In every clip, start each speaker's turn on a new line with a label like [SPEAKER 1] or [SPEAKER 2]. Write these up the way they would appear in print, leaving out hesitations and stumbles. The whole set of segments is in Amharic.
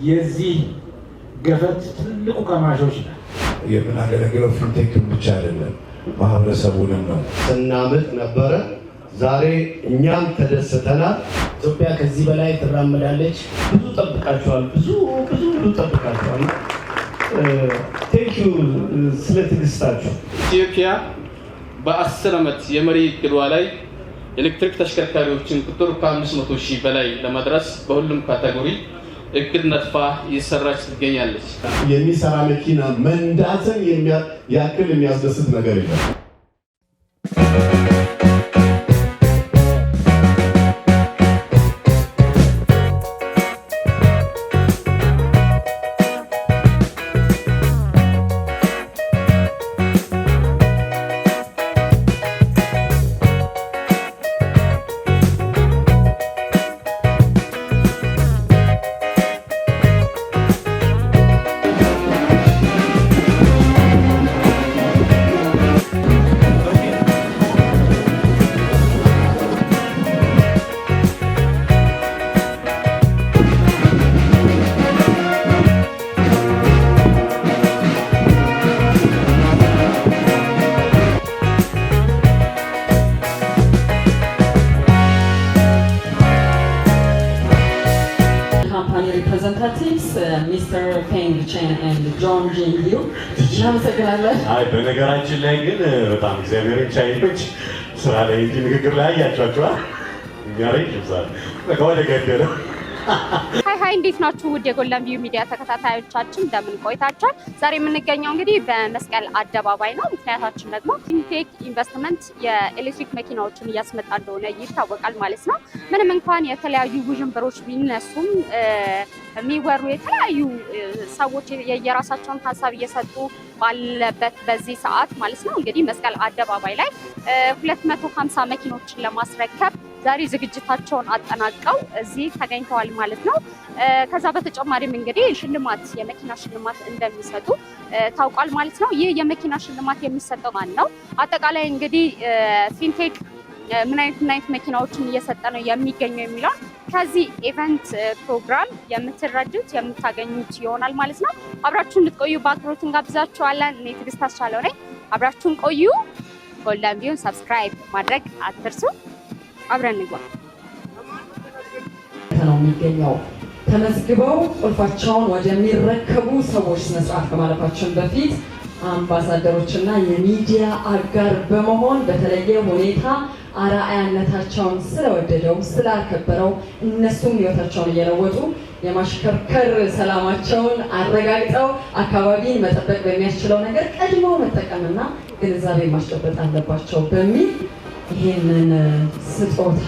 [SPEAKER 1] የዚህ ገፈት ትልቁ ቀማሾች ነው።
[SPEAKER 2] የምናገለግለው ፊንቴክን ብቻ አይደለም ማህበረሰቡንም ነው።
[SPEAKER 3] ስናምጥ ነበረ። ዛሬ እኛም ተደስተናል።
[SPEAKER 4] ኢትዮጵያ ከዚህ በላይ ትራመዳለች። ብዙ ጠብቃችኋል። ብዙ ጠብቃችኋል። ቴንኪዩ ስለ ትዕግስታችሁ።
[SPEAKER 5] ኢትዮጵያ በ10 ዓመት የመሪ እቅዷ ላይ ኤሌክትሪክ ተሽከርካሪዎችን ቁጥር ከ500,000 በላይ ለማድረስ በሁሉም ካቴጎሪ እቅድ ነድፋ እየሰራች ትገኛለች።
[SPEAKER 3] የሚሰራ መኪና መንዳትን ያክል የሚያስደስት ነገር የለም።
[SPEAKER 6] representatives, Mr. Feng Chen and John Jin Liu. እናመሰግናለን።
[SPEAKER 7] በነገራችን ላይ ግን በጣም እግዚአብሔርን ቻይኖች ስራ ላይ እንጂ ንግግር ላይ ያያቸዋቸዋል። እኛ ላይ ይብዛል ወደ ገደለ
[SPEAKER 8] ሃይ እንዴት ናችሁ? ውድ የጎልደን ቪው ሚዲያ ተከታታዮቻችን እንደምን ቆይታችኋል? ዛሬ የምንገኘው እንግዲህ በመስቀል አደባባይ ነው። ምክንያታችን ደግሞ ፊንቴክ ኢንቨስትመንት የኤሌክትሪክ መኪናዎችን እያስመጣ እንደሆነ ይታወቃል ማለት ነው። ምንም እንኳን የተለያዩ ውዥንብሮች ቢነሱም የሚወሩ የተለያዩ ሰዎች የየራሳቸውን ሀሳብ እየሰጡ ባለበት በዚህ ሰዓት ማለት ነው እንግዲህ መስቀል አደባባይ ላይ 250 መኪኖችን ለማስረከብ ዛሬ ዝግጅታቸውን አጠናቀው እዚህ ተገኝተዋል ማለት ነው። ከዛ በተጨማሪም እንግዲህ ሽልማት የመኪና ሽልማት እንደሚሰጡ ታውቋል ማለት ነው። ይህ የመኪና ሽልማት የሚሰጠው ማን ነው? አጠቃላይ እንግዲህ ፊንቴክ ምን አይነት መኪናዎችን እየሰጠ ነው የሚገኘው የሚለውን ከዚህ ኢቨንት ፕሮግራም የምትረዱት የምታገኙት ይሆናል ማለት ነው። አብራችሁን እንድትቆዩ በአክብሮት እንጋብዛችኋለን። እኔ ትዕግስት አስቻለው ነኝ። አብራችሁን ቆዩ። ጎልደን ቪውን ሰብስክራይብ ማድረግ አትርሱ። አብረን እንግባ
[SPEAKER 6] ነው የሚገኘው። ተመዝግበው ቁልፋቸውን ወደሚረከቡ ሰዎች ስነስርዓት ከማለፋችን በፊት አምባሳደሮችና የሚዲያ አጋር በመሆን በተለየ ሁኔታ አርአያነታቸውን ስለወደደው ስላከበረው እነሱም ህይወታቸውን እየለወጡ የማሽከርከር ሰላማቸውን አረጋግጠው አካባቢን መጠበቅ በሚያስችለው ነገር ቀድሞ መጠቀምና ግንዛቤ ማስጨበጥ አለባቸው በሚል ይሄንን ስጦታ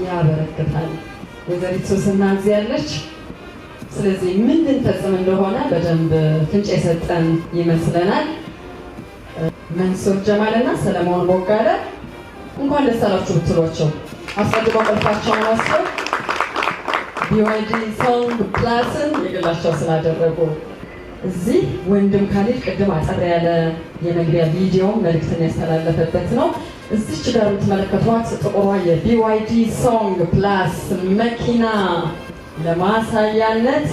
[SPEAKER 6] ያበረክታል። ወይዘሪት ሶስና እዚህ ያለች። ስለዚህ ምን ልንፈጽም እንደሆነ በደንብ ፍንጭ የሰጠን ይመስለናል። መንሱር ጀማልና ሰለሞን ቦጋለ እንኳን ደስ አላችሁ ብትሏቸው አስቀድሞ ቁልፋቸውን ወስደው BYD ሶንግ ፕላስን የግላቸው ስላደረጉ እዚህ ወንድም ካሊድ ቅድም አጠር ያለ የመግቢያ ቪዲዮ መልእክትን ያስተላለፈበት ነው። እዚች ጋር የምትመለከቷት ጥቁሯ የBYD ሶንግ ፕላስ መኪና ለማሳያነት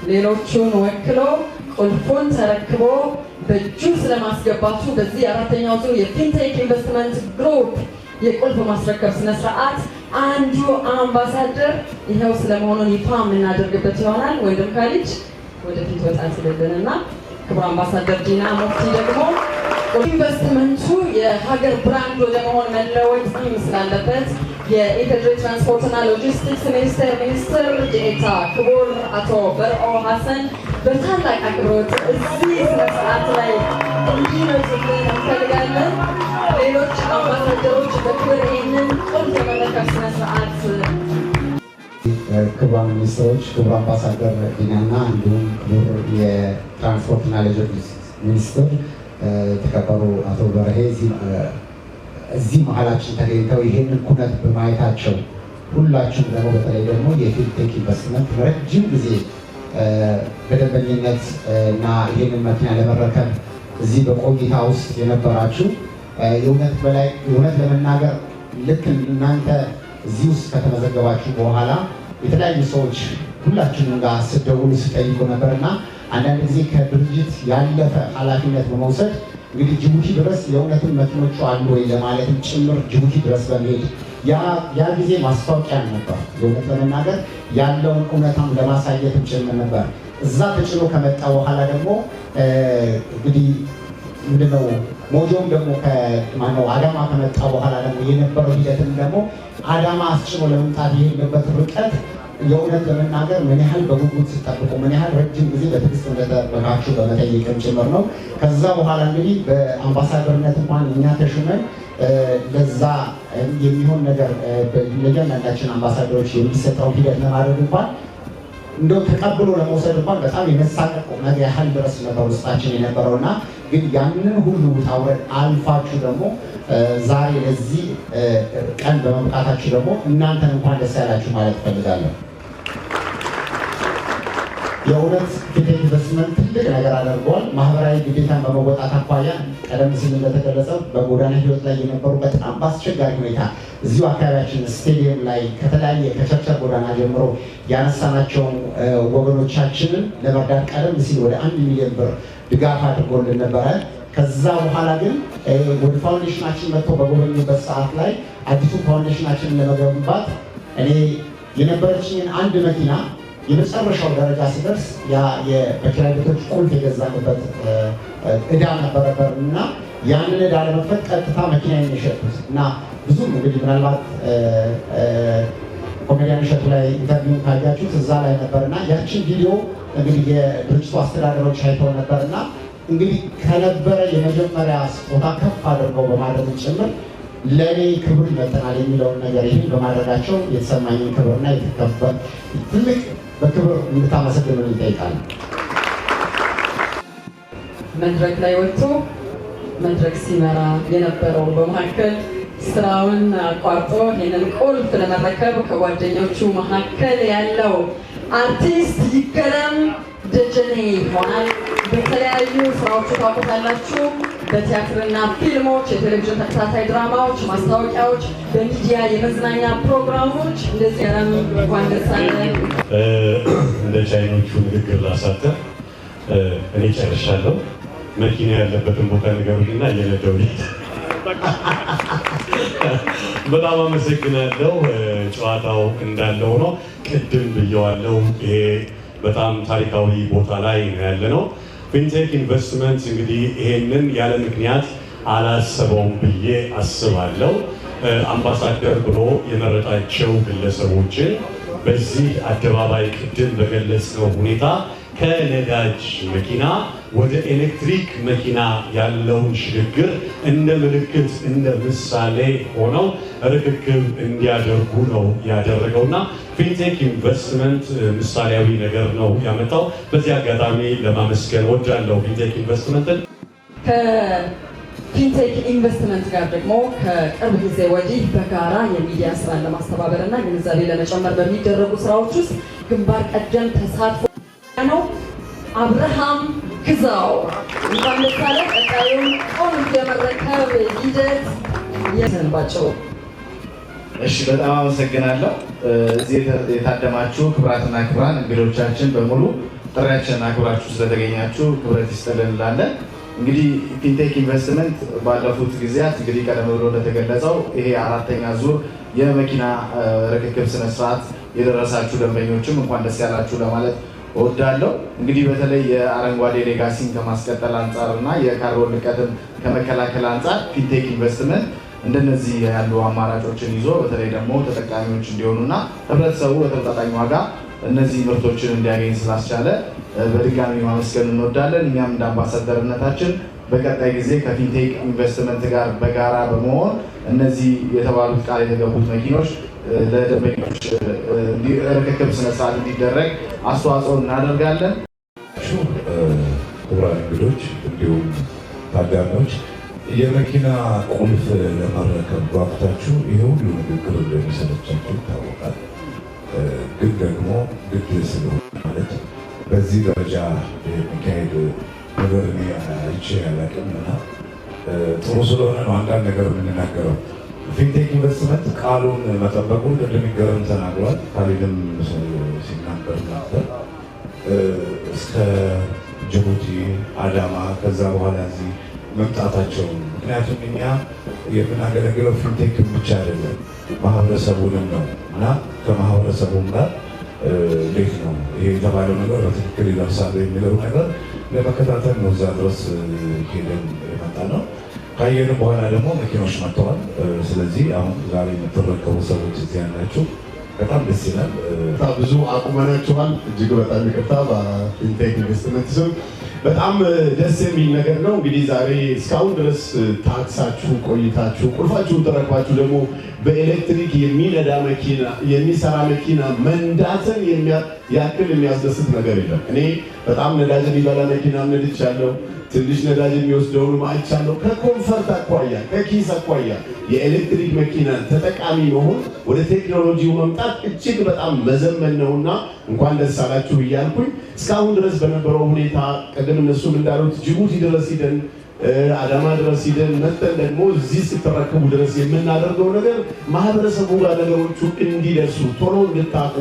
[SPEAKER 6] ሌሎቹን ወክሎ ቁልፉን ተረክቦ በእጁ ስለማስገባቱ በዚህ አራተኛው ዙር የፊንቴክ ኢንቨስትመንት ግሩፕ የቁልፍ ማስረከብ ስነስርዓት አንዱ አምባሳደር ይሄው ስለመሆኑን ይፋ የምናደርግበት ይሆናል። ወንድም ካሊድ ወደፊት ወጣ ስለደንና ክቡር አምባሳደር ዲና ሙፍቲ ደግሞ ኢንቨስትመንቱ የሀገር ብራንድ ወደ መሆን መለወጥ ስላለበት የኢፌዴሪ ትራንስፖርትና ሎጂስቲክስ ሚኒስትር ዴኤታ ክቡር አቶ በርኦ ሀሰን በታላቅ አክብሮት እዚህ ስነስርዓት ላይ እንዲመጡልን እንፈልጋለን። ሌሎች አምባሳደሮች በክብር ይህንን ቁልፍ የመረከብ ስነስርዓት
[SPEAKER 9] ክቡራን ሚኒስትሮች፣ ክቡር አምባሳደር ዲናና እንዲሁም ክቡር የትራንስፖርትና ሎጂስቲክስ ሚኒስትር የተከበሩ አቶ በርሄ እዚህ መሀላችን ተገኝተው ይሄንን ኩነት በማየታቸው ሁላችሁም ደግሞ በተለይ ደግሞ የፊንቴክ ኢንቨስትመንት ረጅም ጊዜ በደንበኝነት እና ይሄንን መኪና ለመረከብ እዚህ በቆይታ ውስጥ የነበራችሁ የእውነት ለመናገር ልክ እናንተ እዚህ ውስጥ ከተመዘገባችሁ በኋላ የተለያዩ ሰዎች ሁላችንም ጋር ስደውሉ ስጠይቁ ነበርና አንዳንድ ጊዜ ከድርጅት ያለፈ ኃላፊነት በመውሰድ እንግዲህ ጅቡቲ ድረስ የእውነትን መኪኖቹ አሉ ወይ ለማለትም ጭምር ጅቡቲ ድረስ በመሄድ ያ ጊዜ ማስታወቂያ ነበር። የእውነት ለመናገር ያለውን እውነታም ለማሳየትም ጭምር ነበር። እዛ ተጭኖ ከመጣ በኋላ ደግሞ እንግዲህ ምንድነው ሞጆም ደግሞ ከማነው አዳማ ከመጣ በኋላ ደግሞ የነበረው ሂደትም ደግሞ አዳማ አስጭኖ ለመምጣት የሄደበት ርቀት የእውነት ለመናገር ምን ያህል በጉጉት ሲጠብቁ ምን ያህል ረጅም ጊዜ በትዕግስት እንደተጠበቃችሁ በመጠየቅም ጭምር ነው። ከዛ በኋላ እንግዲህ በአምባሳደርነት እንኳን እኛ ተሹመን ለዛ የሚሆን ነገር ለእያንዳንዳችን አምባሳደሮች የሚሰጠው ሂደት ለማድረግ እንኳን እንደው ተቀብሎ ለመውሰድ እንኳን በጣም የመሳቀቅ ነገር ያህል ድረስ ነበር ውስጣችን የነበረውና ግን ያንን ሁሉ ውጣ ውረድ አልፋችሁ ደግሞ ዛሬ ለዚህ ቀን በመምጣታችሁ ደግሞ እናንተን እንኳን ደስ ያላችሁ ማለት እፈልጋለሁ። የእውነት ፊንቴክ ኢንቨስትመንት ትልቅ ነገር አድርገዋል። ማህበራዊ ግዴታን በመወጣት አኳያ ቀደም ሲል እንደተገለጸው በጎዳና ህይወት ላይ የነበሩ በጣም በአስቸጋሪ ሁኔታ እዚሁ አካባቢያችን ስቴዲየም ላይ ከተለያየ ከቸርቸር ጎዳና ጀምሮ ያነሳናቸውን ወገኖቻችንን ለመርዳት ቀደም ሲል ወደ 1 ሚሊዮን ብር ድጋፍ አድርጎልን ነበረ። ከዛ በኋላ ግን ወደ ፋውንዴሽናችን መጥተው በጎበኙበት ሰዓት ላይ አዲሱ ፋውንዴሽናችንን ለመገንባት እኔ የነበረችኝን አንድ መኪና የመጨረሻው ደረጃ ሲደርስ በኪራይ ቤቶች ቁልፍ የገዛንበት ዕዳ ነበረበር እና ያንን ዕዳ ለመክፈል ቀጥታ መኪና የሸጡት እና ብዙም እንግዲህ ምናልባት ኮሜዲያን እሸቱ ላይ ኢንተርቪው ካያችሁት እዛ ላይ ነበርና ያችን ቪዲዮ እንግዲህ የድርጅቱ አስተዳደሮች አይተው ነበርና እንግዲህ ከነበረ የመጀመሪያ ስጦታ ከፍ አድርገው በማድረግ ጭምር ለእኔ ክብር ይመጥናል የሚለውን ነገር ይህን በማድረጋቸው የተሰማኝን ክብርና የተከበር ትልቅ በክብር እንድታመሰግኑ ይጠይቃል።
[SPEAKER 6] መድረክ ላይ ወጥቶ መድረክ ሲመራ የነበረው በመካከል ስራውን አቋርጦ ይህንን ቁልፍ ለመረከብ ከጓደኞቹ መካከል ያለው አርቲስት ይገረም ደጀኔ ይሆናል። በተለያዩ ስራዎቹ ታውቁታላችሁ። በቲያትርና ፊልሞች፣ የቴሌቪዥን ተከታታይ ድራማዎች፣ ማስታወቂያዎች፣ በሚዲያ የመዝናኛ ፕሮግራሞች እንደዚህ ገረም እንኳን ደስ አለን።
[SPEAKER 7] እንደ ቻይኖቹ ንግግር ላሳተር እኔ ጨርሻለሁ። መኪና ያለበትን ቦታ ንገሩኝና እየነዳሁ ልሂድ። በጣም አመሰግናለሁ። ጨዋታው እንዳለው ነው። ቅድም ብየዋለሁ። ይሄ በጣም ታሪካዊ ቦታ ላይ ነው ያለነው። ፊንቴክ ኢንቨስትመንት እንግዲህ ይሄንን ያለ ምክንያት አላሰበውም ብዬ አስባለሁ። አምባሳደር ብሎ የመረጣቸው ግለሰቦችን በዚህ አደባባይ ቅድም በገለጽነው ሁኔታ ከነዳጅ መኪና ወደ ኤሌክትሪክ መኪና ያለውን ሽግግር እንደ ምልክት እንደ ምሳሌ ሆነው ርክክብ እንዲያደርጉ ነው ያደረገውና ፊንቴክ ኢንቨስትመንት ምሳሌያዊ ነገር ነው ያመጣው። በዚህ አጋጣሚ ለማመስገን ወዳለው ፊንቴክ ኢንቨስትመንትን።
[SPEAKER 6] ከፊንቴክ ኢንቨስትመንት ጋር ደግሞ ከቅርብ ጊዜ ወዲህ በጋራ የሚዲያ ስራን ለማስተባበር እና ግንዛቤ ለመጨመር በሚደረጉ ስራዎች ውስጥ ግንባር ቀደም ተሳትፎ ነው አብርሃም ግዛው። እንኳን ደስ አለህ። ቀጣዩን ቁልፍ የመረከብ ሂደት የሰንባቸው።
[SPEAKER 10] እሺ፣ በጣም አመሰግናለሁ። እዚህ የታደማችሁ ክቡራትና ክቡራን እንግዶቻችን በሙሉ ጥሪያችንን አክብራችሁ ስለተገኛችሁ ክብረት ይስጥልን እንላለን። እንግዲህ ፊንቴክ ኢንቨስትመንት ባለፉት ጊዜያት እንግዲህ ቀደም ብሎ እንደተገለጸው ይሄ 4ኛ ዙር የመኪና ርክክብ ስነስርዓት የደረሳችሁ ደንበኞችም እንኳን ደስ ያላችሁ ለማለት እወዳለሁ። እንግዲህ በተለይ የአረንጓዴ ሌጋሲን ከማስቀጠል አንጻር እና የካርቦን ልቀትን ከመከላከል አንጻር ፊንቴክ ኢንቨስትመንት እንደነዚህ ያሉ አማራጮችን ይዞ በተለይ ደግሞ ተጠቃሚዎች እንዲሆኑና ህብረተሰቡ በተመጣጣኝ ዋጋ እነዚህ ምርቶችን እንዲያገኝ ስላስቻለ በድጋሚ ማመስገን እንወዳለን። እኛም እንደ አምባሳደርነታችን በቀጣይ ጊዜ ከፊንቴክ ኢንቨስትመንት ጋር በጋራ በመሆን እነዚህ የተባሉት ቃል የተገቡት መኪኖች ለደንበኞች ርክክብ ስነስርዓት እንዲደረግ አስተዋጽኦ እናደርጋለን።
[SPEAKER 2] ክቡራን እንግዶች እንዲሁም ታዳሚዎች የመኪና ቁልፍ ለመረከብ ጓጉታችሁ ይሄ ሁሉ ንግግር እንደሚሰለቻችሁ ይታወቃል። ግን ደግሞ ግድ ስለሆነ ማለት በዚህ ደረጃ የሚካሄድ ነገር እኔ አይቼ አላውቅም እና ጥሩ ስለሆነ ነው አንዳንድ ነገር የምንናገረው። ፊንቴክ ኢንቨስትመንት ቃሉን መጠበቁን ቅድም ይገርም ተናግሯል። ካሊድም ሲናገር ነበር። እስከ ጅቡቲ፣ አዳማ ከዛ በኋላ እዚህ መምጣታቸው ምክንያቱም እኛ የምናገለግለው ፊንቴክ ብቻ አይደለም ማህበረሰቡንም ነው እና ከማህበረሰቡም ጋር እንዴት ነው ይሄ የተባለው ነገር በትክክል ይደርሳል የሚለው ነገር ለመከታተል ነው እዛ ድረስ ሄደን የመጣ ነው። ካየንም በኋላ ደግሞ መኪኖች መጥተዋል። ስለዚህ አሁን ዛሬ የምትረከቡ ሰዎች እዚህ ያላችሁ በጣም ደስ ይላል።
[SPEAKER 3] ብዙ አቁመናችኋል። እጅግ በጣም ይቅርታ በፊንቴክ ኢንቨስትመንት ስም በጣም ደስ የሚል ነገር ነው። እንግዲህ ዛሬ እስካሁን ድረስ ታክሳችሁ ቆይታችሁ ቁልፋችሁን ተረክባችሁ ደግሞ በኤሌክትሪክ የሚነዳ መኪና የሚሰራ መኪና መንዳትን ያክል የሚያስደስት ነገር የለም። እኔ በጣም ነዳጅ የሚበላ መኪና ነድቻለሁ። ትንሽ ነዳጅ የሚወስደውን አይቻለሁ። ከኮንፈርት አኳያ ከኪስ አኳያ የኤሌክትሪክ መኪናን ተጠቃሚ መሆን ወደ ቴክኖሎጂው መምጣት እጅግ በጣም መዘመን ነውና እንኳን ደስ አላችሁ እያልኩኝ እስካሁን ድረስ በነበረው ሁኔታ ቀደም እነሱም እንዳሉት ጅቡቲ ድረስ ሂደን አዳማ ድረስ ሂደን መጥተን ደግሞ እዚህ ስትረከቡ ድረስ የምናደርገው ነገር ማህበረሰቡ ጋር ነገሮቹ እንዲደርሱ ቶሎ እንድታቁ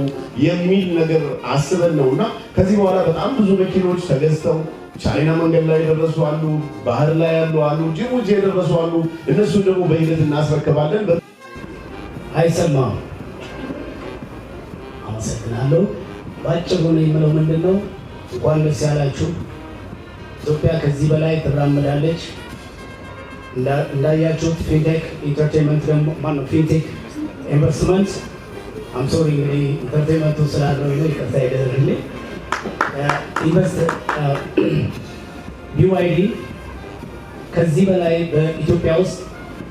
[SPEAKER 3] የሚል ነገር አስበን ነውና ከዚህ በኋላ በጣም ብዙ መኪኖች ተገዝተው ቻይና መንገድ ላይ የደረሱ አሉ፣ ባህር ላይ ያሉ አሉ፣ ጅቡቲ የደረሱ አሉ። እነሱን ደግሞ በሂደት እናስረክባለን።
[SPEAKER 4] አይሰማም። አመሰግናለሁ። ባጭሩ ነው የምለው ምንድነው እንኳን ደስ ያላችሁ። ኢትዮጵያ ከዚህ በላይ ትራመዳለች። እንዳያችሁት ፊንቴክ ኢንተርቴይንመንት ደግሞ ማነው ፊንቴክ ኢንቨስትመንት ሶሪ እንግዲህ ኢንተርቴይንመንቱ ስላለው ነው ይቅርታ ይደረግልኝ። BYD ከዚህ በላይ በኢትዮጵያ ውስጥ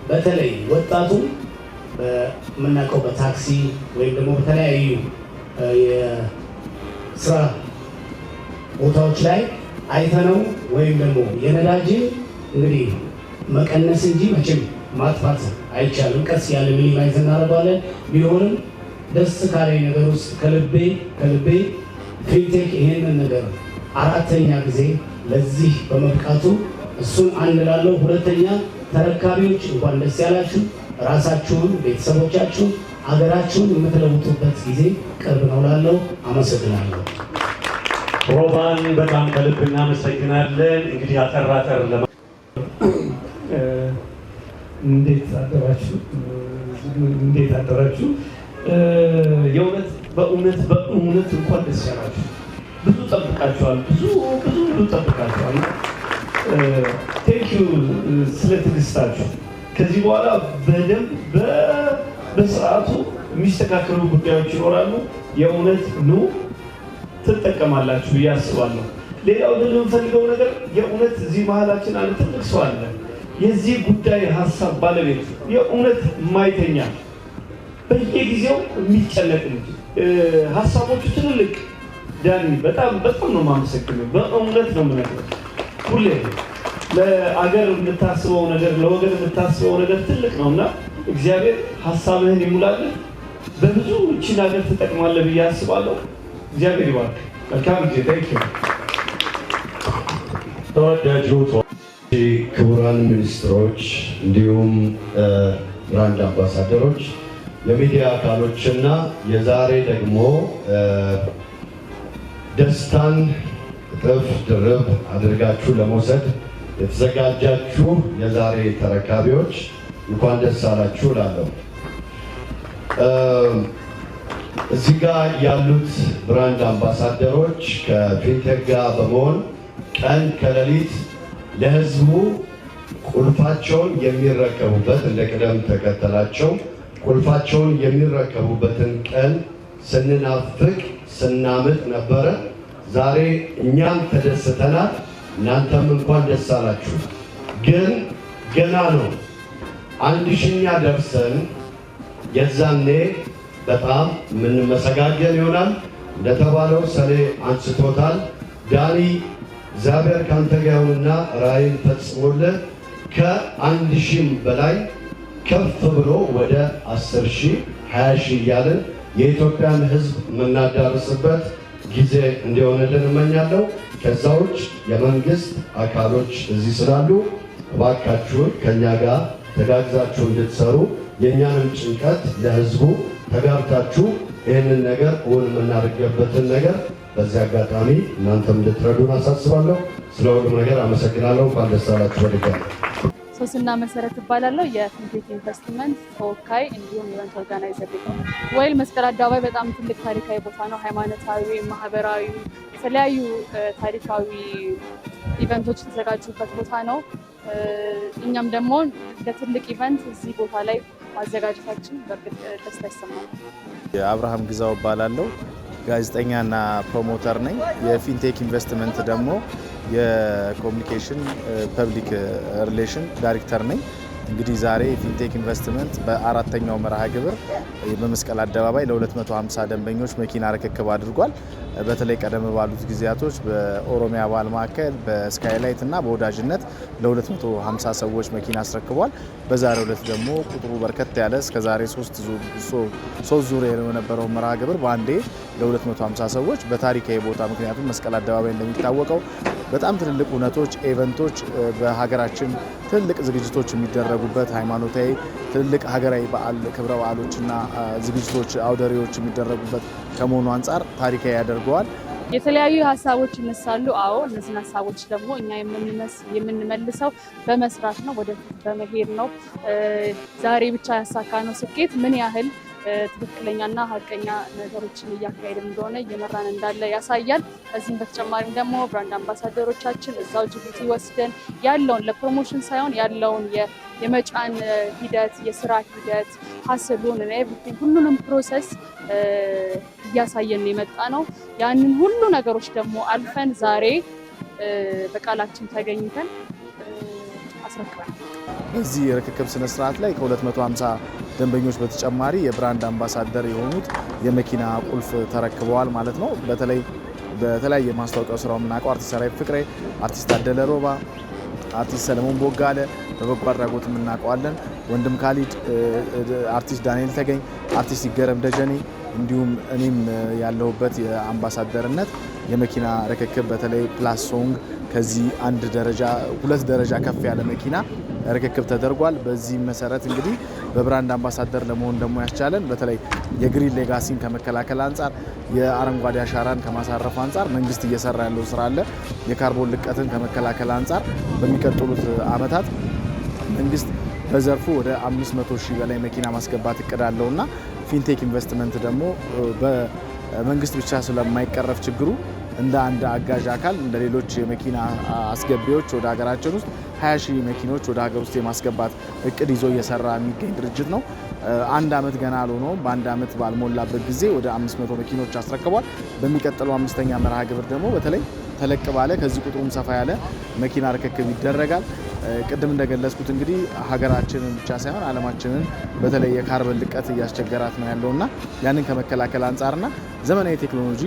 [SPEAKER 4] በተለይ ወጣቱ በምናውቀው በታክሲ ወይም ደግሞ በተለያዩ የስራ ቦታዎች ላይ አይተነው ወይም ደግሞ የነዳጅን እንግዲህ መቀነስ እንጂ መቼም ማጥፋት አይቻልም። ቀስ ያለ ሚኒማይዝ እናደርገዋለን። ቢሆንም ደስ ካለኝ ነገር ውስጥ ከልቤ ፊንቴክ ይሄንን ነገር አራተኛ ጊዜ ለዚህ በመብቃቱ እሱን አንድ ላለው። ሁለተኛ ተረካቢዎች እንኳን ደስ ያላችሁ። ራሳችሁን፣ ቤተሰቦቻችሁን፣ አገራችሁን የምትለውጡበት ጊዜ ቅርብ ነው ላለው። አመሰግናለሁ።
[SPEAKER 7] ሮባን በጣም ከልብ እናመሰግናለን። እንግዲህ አጠራጠር
[SPEAKER 11] እንዴት አደራችሁ? በእውነት እንኳን ደስ ያላችሁ። ብዙ ጠብቃችኋል፣ ብዙ ጠብቃችኋል። ቴንኪዩ ስለ ትዕግስታችሁ። ከዚህ በኋላ በደንብ በስርዓቱ የሚስተካከሉ ጉዳዮች ይኖራሉ። የእውነት ኑ ትጠቀማላችሁ ብዬ አስባለሁ። ሌላው ግን የምፈልገው ነገር የእውነት እዚህ መሀላችን አንድ ትልቅ ሰው አለ፣ የዚህ ጉዳይ ሀሳብ ባለቤት የእውነት የማይተኛ በየጊዜው የሚጨነቅ እንጂ ሀሳቦቹ ትልልቅ። ዳኒ በጣም ነው የማመሰግነው። በእውነት ነው የምነግርህ። ሁሌ ለአገር የምታስበው ነገር ለወገን የምታስበው ነገር ትልቅ ነውና እግዚአብሔር ሀሳብህን ይሙላልህ። በብዙ እቺን ሀገር ትጠቅማለህ ብዬ አስባለሁ። እግዚአብሔር ይባርክ። መልካም ጊዜ። ታንኪዩ።
[SPEAKER 12] ተወዳጁ ክቡራን ሚኒስትሮች፣ እንዲሁም ብራንድ አምባሳደሮች፣ የሚዲያ አካሎችና የዛሬ ደግሞ ደስታን እጥፍ ድርብ አድርጋችሁ ለመውሰድ የተዘጋጃችሁ የዛሬ ተረካቢዎች እንኳን ደስ አላችሁ እላለሁ። እዚህ ጋር ያሉት ብራንድ አምባሳደሮች ከፊንቴክ ጋር በመሆን ቀን ከሌሊት ለሕዝቡ ቁልፋቸውን የሚረከቡበት እንደ ቅደም ተከተላቸው ቁልፋቸውን የሚረከቡበትን ቀን ስንናፍቅ ስናምጥ ነበረ። ዛሬ እኛም ተደስተናል፣ እናንተም እንኳን ደስ አላችሁ። ግን ገና ነው። 1000ኛ ደርሰን የዛኔ በጣም የምንመሰጋገን ይሆናል። እንደተባለው ሰሌ አንስቶታል። ዳኒ እግዚአብሔር ካንተ ጋር ይሁንና ራእይን ፈጽሞልህ ከ1000 በላይ ከፍ ብሎ ወደ 10,000 20,000 እያልን የኢትዮጵያን ሕዝብ የምናዳርስበት ጊዜ እንዲሆንልን እመኛለሁ። ከዛ ውጭ የመንግስት አካሎች እዚህ ስላሉ እባካችሁን ከኛ ጋር ተጋግዛችሁ እንድትሰሩ የእኛንም ጭንቀት ለህዝቡ ተጋርታችሁ ይህንን ነገር እውን የምናደርግበትን ነገር በዚህ አጋጣሚ እናንተም እንድትረዱን አሳስባለሁ። ስለ ሁሉም ነገር አመሰግናለሁ። እንኳን ደስ አላችሁ። በድጋሚ
[SPEAKER 13] ሶስና መሰረት እባላለሁ። የፊንቴክ ኢንቨስትመንት ተወካይ እንዲሁም ኢቨንት ኦርጋናይዘር ነው። ወይል መስቀል አደባባይ በጣም ትልቅ ታሪካዊ ቦታ ነው። ሃይማኖታዊ፣ ማህበራዊ የተለያዩ ታሪካዊ ኢቨንቶች የተዘጋጁበት ቦታ ነው። እኛም ደግሞ ለትልቅ ኢቨንት እዚህ ቦታ ላይ ማዘጋጀታችን በእርግጥ ደስታ ይሰማል።
[SPEAKER 10] የአብርሃም ግዛው እባላለሁ። ጋዜጠኛና ፕሮሞተር ነኝ። የፊንቴክ ኢንቨስትመንት ደግሞ የኮሚኒኬሽን ፐብሊክ ሪሌሽን ዳይሬክተር ነኝ። እንግዲህ ዛሬ ፊንቴክ ኢንቨስትመንት በአራተኛው መርሃ ግብር በመስቀል አደባባይ ለ250 ደንበኞች መኪና ርክክብ አድርጓል። በተለይ ቀደም ባሉት ጊዜያቶች በኦሮሚያ ባህል ማዕከል በስካይላይት እና በወዳጅነት ለ250 ሰዎች መኪና አስረክቧል። በዛሬው ዕለት ደግሞ ቁጥሩ በርከት ያለ እስከዛሬ 3 ዙር የነበረው መርሃ ግብር በአንዴ ለ250 ሰዎች በታሪካዊ ቦታ፣ ምክንያቱም መስቀል አደባባይ እንደሚታወቀው በጣም ትልልቅ እውነቶች፣ ኢቨንቶች፣ በሀገራችን ትልቅ ዝግጅቶች የሚደረጉበት ሃይማኖታዊ ትልቅ ሀገራዊ በዓል ክብረ በዓሎችና ዝግጅቶች አውደሪዎች የሚደረጉበት ከመሆኑ አንጻር ታሪካዊ ያደርገዋል።
[SPEAKER 13] የተለያዩ ሀሳቦች ይነሳሉ። አዎ እነዚህን ሀሳቦች ደግሞ እኛ የምንመልሰው በመስራት ነው፣ ወደፊት በመሄድ ነው። ዛሬ ብቻ ያሳካነው ስኬት ምን ያህል ትክክለኛና ሀቀኛ ነገሮችን እያካሄድን እንደሆነ እየመራን እንዳለ ያሳያል። ከዚህም በተጨማሪም ደግሞ ብራንድ አምባሳደሮቻችን እዛው ጅቡቲ ወስደን ያለውን ለፕሮሞሽን ሳይሆን ያለውን የመጫን ሂደት፣ የስራ ሂደት፣ ሀስሉን ኤቭሪቲንግ ሁሉንም ፕሮሰስ እያሳየን የመጣ ነው። ያንን ሁሉ ነገሮች ደግሞ አልፈን ዛሬ በቃላችን ተገኝተን አስረክበናል።
[SPEAKER 10] በዚህ የርክክብ ስነስርዓት ላይ ከ250 ደንበኞች በተጨማሪ የብራንድ አምባሳደር የሆኑት የመኪና ቁልፍ ተረክበዋል ማለት ነው። በተለያየ ማስታወቂያው ስራው የምናውቀው አርቲስት ሰራዊት ፍቅሬ፣ አርቲስት አደለ ሮባ፣ አርቲስት ሰለሞን ቦጋለ በበጎ አድራጎት የምናውቀዋለን፣ ወንድም ካሊድ፣ አርቲስት ዳንኤል ተገኝ፣ አርቲስት ይገረም ደጀኔ እንዲሁም እኔም ያለሁበት የአምባሳደርነት የመኪና ርክክብ በተለይ ፕላስ ሶንግ ከዚህ 2 ደረጃ ከፍ ያለ መኪና ርክክብ ተደርጓል። በዚህ መሰረት እንግዲህ በብራንድ አምባሳደር ለመሆን ደግሞ ያስቻለን በተለይ የግሪን ሌጋሲን ከመከላከል አንጻር የአረንጓዴ አሻራን ከማሳረፍ አንጻር መንግስት እየሰራ ያለው ስራ አለ። የካርቦን ልቀትን ከመከላከል አንጻር በሚቀጥሉት ዓመታት መንግስት በዘርፉ ወደ 500 ሺህ በላይ መኪና ማስገባት እቅድ አለውና ፊንቴክ ኢንቨስትመንት ደግሞ በመንግስት ብቻ ስለማይቀረፍ ችግሩ እንደ አንድ አጋዥ አካል እንደ ሌሎች የመኪና አስገቢዎች ወደ ሀገራችን ውስጥ 20 ሺህ መኪኖች ወደ ሀገር ውስጥ የማስገባት እቅድ ይዞ እየሰራ የሚገኝ ድርጅት ነው። አንድ አመት ገና አልሆነውም። በአንድ አመት ባልሞላበት ጊዜ ወደ 500 መኪኖች አስረክቧል። በሚቀጥለው 5ኛ መርሃ ግብር ደግሞ በተለይ ተለቅ ባለ ከዚህ ቁጥሩም ሰፋ ያለ መኪና ርክክብ ይደረጋል። ቅድም እንደገለጽኩት እንግዲህ ሀገራችንን ብቻ ሳይሆን ዓለማችንን በተለይ የካርበን ልቀት እያስቸገራት ነው ያለውና ያንን ከመከላከል አንጻርና ዘመናዊ ቴክኖሎጂ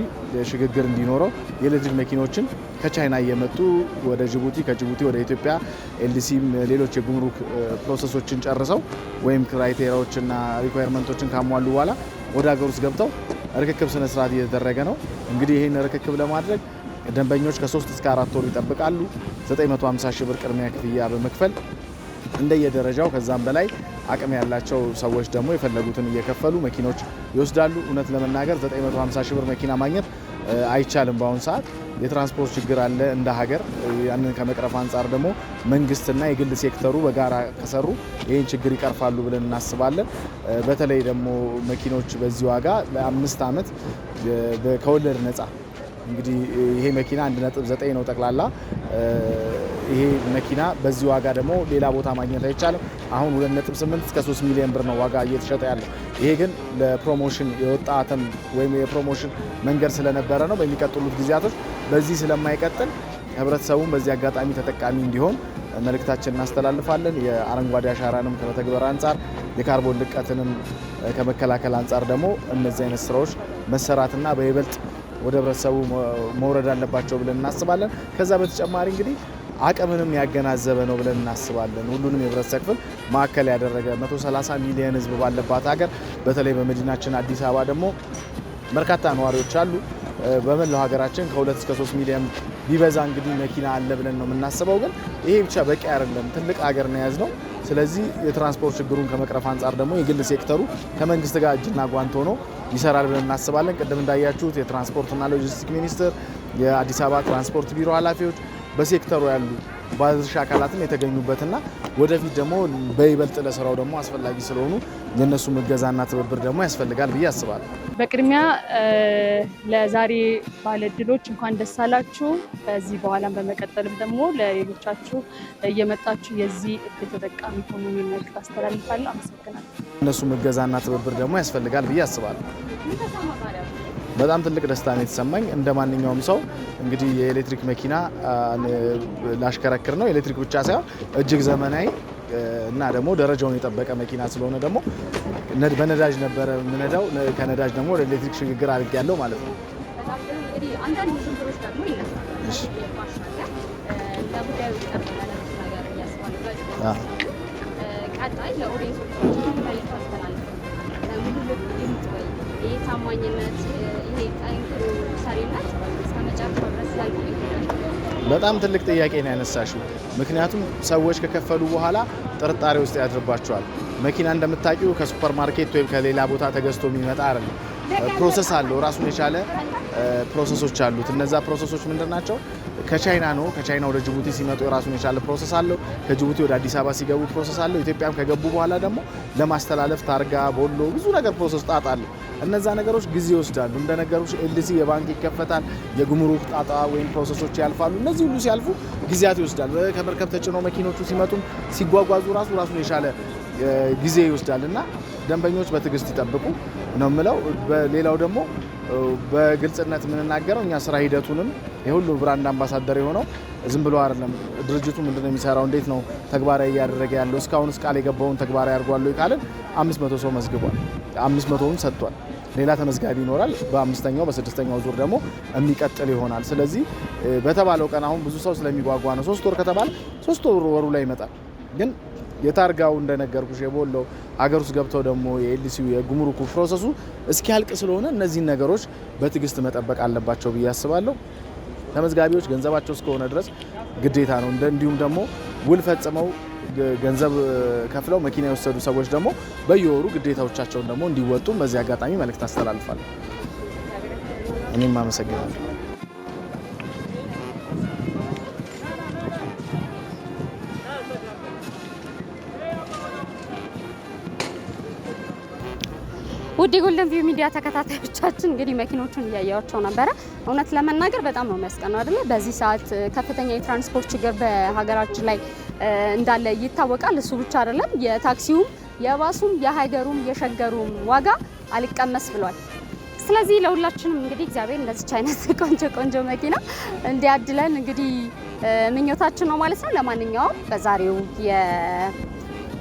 [SPEAKER 10] ሽግግር እንዲኖረው የኤሌክትሪክ መኪኖችን ከቻይና እየመጡ ወደ ጅቡቲ፣ ከጅቡቲ ወደ ኢትዮጵያ ኤልዲሲም ሌሎች የጉምሩክ ፕሮሰሶችን ጨርሰው ወይም ክራይቴሪያዎችና ሪኳየርመንቶችን ካሟሉ በኋላ ወደ ሀገር ውስጥ ገብተው ርክክብ ስነስርዓት እየተደረገ ነው። እንግዲህ ይህን ርክክብ ለማድረግ ደንበኞች ከ3 እስከ 4 ወር ይጠብቃሉ። 950 ሺህ ብር ቅድሚያ ክፍያ በመክፈል እንደየደረጃው ከዛም በላይ አቅም ያላቸው ሰዎች ደግሞ የፈለጉትን እየከፈሉ መኪኖች ይወስዳሉ። እውነት ለመናገር 950 ሺህ ብር መኪና ማግኘት አይቻልም። በአሁኑ ሰዓት የትራንስፖርት ችግር አለ እንደ ሀገር። ያንን ከመቅረፍ አንጻር ደግሞ መንግስትና የግል ሴክተሩ በጋራ ከሰሩ ይህን ችግር ይቀርፋሉ ብለን እናስባለን። በተለይ ደግሞ መኪኖች በዚህ ዋጋ ለ5 ዓመት ከወለድ ነፃ እንግዲህ ይሄ መኪና 1.9 ነው ጠቅላላ። ይሄ መኪና በዚህ ዋጋ ደግሞ ሌላ ቦታ ማግኘት አይቻልም። አሁን 2.8 እስከ 3 ሚሊዮን ብር ነው ዋጋ እየተሸጠ ያለው። ይሄ ግን ለፕሮሞሽን የወጣ አተም ወይም የፕሮሞሽን መንገድ ስለነበረ ነው። በሚቀጥሉት ጊዜያቶች በዚህ ስለማይቀጥል ህብረተሰቡን በዚህ አጋጣሚ ተጠቃሚ እንዲሆን መልእክታችን እናስተላልፋለን። የአረንጓዴ አሻራንም ከመተግበር አንጻር የካርቦን ልቀትንም ከመከላከል አንጻር ደግሞ እነዚህ አይነት ስራዎች መሰራትና በይበልጥ ወደ ህብረተሰቡ መውረድ አለባቸው ብለን እናስባለን። ከዛ በተጨማሪ እንግዲህ አቅምንም ያገናዘበ ነው ብለን እናስባለን። ሁሉንም የህብረተሰብ ክፍል ማዕከል ያደረገ 130 ሚሊዮን ህዝብ ባለባት ሀገር በተለይ በመዲናችን አዲስ አበባ ደግሞ በርካታ ነዋሪዎች አሉ። በመላው ሀገራችን ከ2 እስከ 3 ሚሊዮን ቢበዛ እንግዲህ መኪና አለ ብለን ነው የምናስበው። ግን ይሄ ብቻ በቂ አይደለም። ትልቅ ሀገር ነው የያዝነው። ስለዚህ የትራንስፖርት ችግሩን ከመቅረፍ አንጻር ደግሞ የግል ሴክተሩ ከመንግስት ጋር እጅና ጓንት ሆኖ ይሰራል ብለን እናስባለን። ቅድም እንዳያችሁት የትራንስፖርትና ሎጂስቲክ ሚኒስቴር፣ የአዲስ አበባ ትራንስፖርት ቢሮ ኃላፊዎች፣ በሴክተሩ ያሉ ባለድርሻ አካላትም የተገኙበትና ወደፊት ደግሞ በይበልጥ ለስራው ደግሞ አስፈላጊ ስለሆኑ የነሱ እገዛና ትብብር ደግሞ ያስፈልጋል ብዬ አስባለሁ።
[SPEAKER 13] በቅድሚያ ለዛሬ ባለድሎች እንኳን ደስ አላችሁ። በዚህ በኋላም በመቀጠልም ደግሞ ለሌሎቻችሁ እየመጣችሁ የዚህ እድል ተጠቃሚ ሆኑ የሚል መልዕክት አስተላልፋለሁ። አመሰግናለሁ።
[SPEAKER 10] እነሱ እገዛና ትብብር ደግሞ ያስፈልጋል ብዬ አስባለሁ። በጣም ትልቅ ደስታ ነው የተሰማኝ። እንደ ማንኛውም ሰው እንግዲህ የኤሌክትሪክ መኪና ላሽከረክር ነው። ኤሌክትሪክ ብቻ ሳይሆን እጅግ ዘመናዊ እና ደግሞ ደረጃውን የጠበቀ መኪና ስለሆነ ደግሞ በነዳጅ ነበረ የምነዳው። ከነዳጅ ደግሞ ወደ ኤሌክትሪክ ሽግግር አድርጌያለሁ ማለት ነው። በጣም ትልቅ ጥያቄ ነው ያነሳሽው። ምክንያቱም ሰዎች ከከፈሉ በኋላ ጥርጣሬ ውስጥ ያድርባቸዋል። መኪና እንደምታውቂው ከሱፐር ማርኬት ወይም ከሌላ ቦታ ተገዝቶ የሚመጣ አይደለም። ፕሮሰስ አለው፣ ራሱን የቻለ ፕሮሰሶች አሉት። እነዛ ፕሮሰሶች ምንድን ናቸው? ከቻይና ነው። ከቻይና ወደ ጅቡቲ ሲመጡ የራሱን የቻለ ፕሮሰስ አለው። ከጅቡቲ ወደ አዲስ አበባ ሲገቡ ፕሮሰስ አለው። ኢትዮጵያም ከገቡ በኋላ ደግሞ ለማስተላለፍ ታርጋ፣ ቦሎ፣ ብዙ ነገር ፕሮሰስ ጣጣ አለው። እነዛ ነገሮች ጊዜ ይወስዳሉ። እንደነገሩሽ ኤልሲ የባንክ ይከፈታል፣ የጉምሩክ ጣጣ ወይም ፕሮሰሶች ያልፋሉ። እነዚህ ሁሉ ሲያልፉ ጊዜያት ይወስዳል። ከመርከብ ተጭኖ መኪኖቹ ሲመጡም ሲጓጓዙ ራሱን የቻለ ጊዜ ይወስዳል እና ደንበኞች በትዕግስት ይጠብቁ ነው የምለው። ሌላው ደግሞ በግልጽነት የምንናገረው እኛ ስራ ሂደቱንም የሁሉ ብራንድ አምባሳደር የሆነው ዝም ብሎ አይደለም። ድርጅቱ ምንድነው የሚሰራው፣ እንዴት ነው ተግባራዊ እያደረገ ያለው፣ እስካሁን ቃል የገባውን ተግባራዊ አድርጓል ካልን 500 ሰው መዝግቧል። 500ውን ሰጥቷል። ሌላ ተመዝጋቢ ይኖራል። በ5ኛው በ6ኛው ዙር ደግሞ የሚቀጥል ይሆናል። ስለዚህ በተባለው ቀን አሁን ብዙ ሰው ስለሚጓጓ ነው 3 ወር ከተባለ 3 ወሩ ላይ ይመጣል። ግን የታርጋው እንደነገርኩሽ የቦለው አገር ውስጥ ገብተው ደግሞ የኤልሲው የጉምሩኩ ፕሮሰሱ እስኪያልቅ ስለሆነ እነዚህን ነገሮች በትዕግስት መጠበቅ አለባቸው ብዬ አስባለሁ። ተመዝጋቢዎች ገንዘባቸው እስከሆነ ድረስ ግዴታ ነው። እንዲሁም ደግሞ ውል ፈጽመው ገንዘብ ከፍለው መኪና የወሰዱ ሰዎች ደግሞ በየወሩ ግዴታዎቻቸውን ደግሞ እንዲወጡ በዚህ አጋጣሚ መልእክት አስተላልፋለሁ። እኔም አመሰግናለሁ።
[SPEAKER 8] ውድ ጎልደን ቪው ሚዲያ ተከታታዮቻችን እንግዲህ መኪኖቹን እያያቸው ነበረ። እውነት ለመናገር በጣም ነው የሚያስቀናው አይደለ? በዚህ ሰዓት ከፍተኛ የትራንስፖርት ችግር በሀገራችን ላይ እንዳለ ይታወቃል። እሱ ብቻ አይደለም፣ የታክሲውም የባሱም የሀይገሩም የሸገሩም ዋጋ አልቀመስ ብሏል። ስለዚህ ለሁላችንም እንግዲህ እግዚአብሔር እንደዚች አይነት ቆንጆ መኪና እንዲያድለን እንግዲህ ምኞታችን ነው ማለት ነው። ለማንኛውም በዛሬው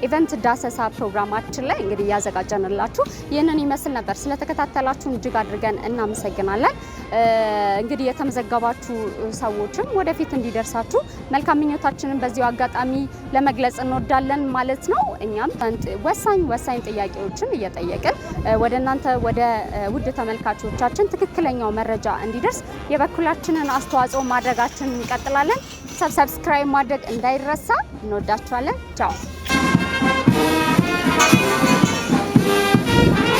[SPEAKER 8] ኢቨንት ዳሰሳ ፕሮግራማችን ላይ እንግዲህ ያዘጋጀንላችሁ ይህንን ይመስል ነበር። ስለተከታተላችሁን እጅግ አድርገን እናመሰግናለን። እንግዲህ የተመዘገባችሁ ሰዎችም ወደፊት እንዲደርሳችሁ መልካም ምኞታችንን በዚሁ አጋጣሚ ለመግለጽ እንወዳለን ማለት ነው። እኛም ወሳኝ ጥያቄዎችን እየጠየቅን ወደ እናንተ ወደ ውድ ተመልካቾቻችን ትክክለኛው መረጃ እንዲደርስ የበኩላችንን አስተዋጽኦ ማድረጋችንን እንቀጥላለን። ሰብስክራይብ ማድረግ እንዳይረሳ። እንወዳችኋለን። ቻው።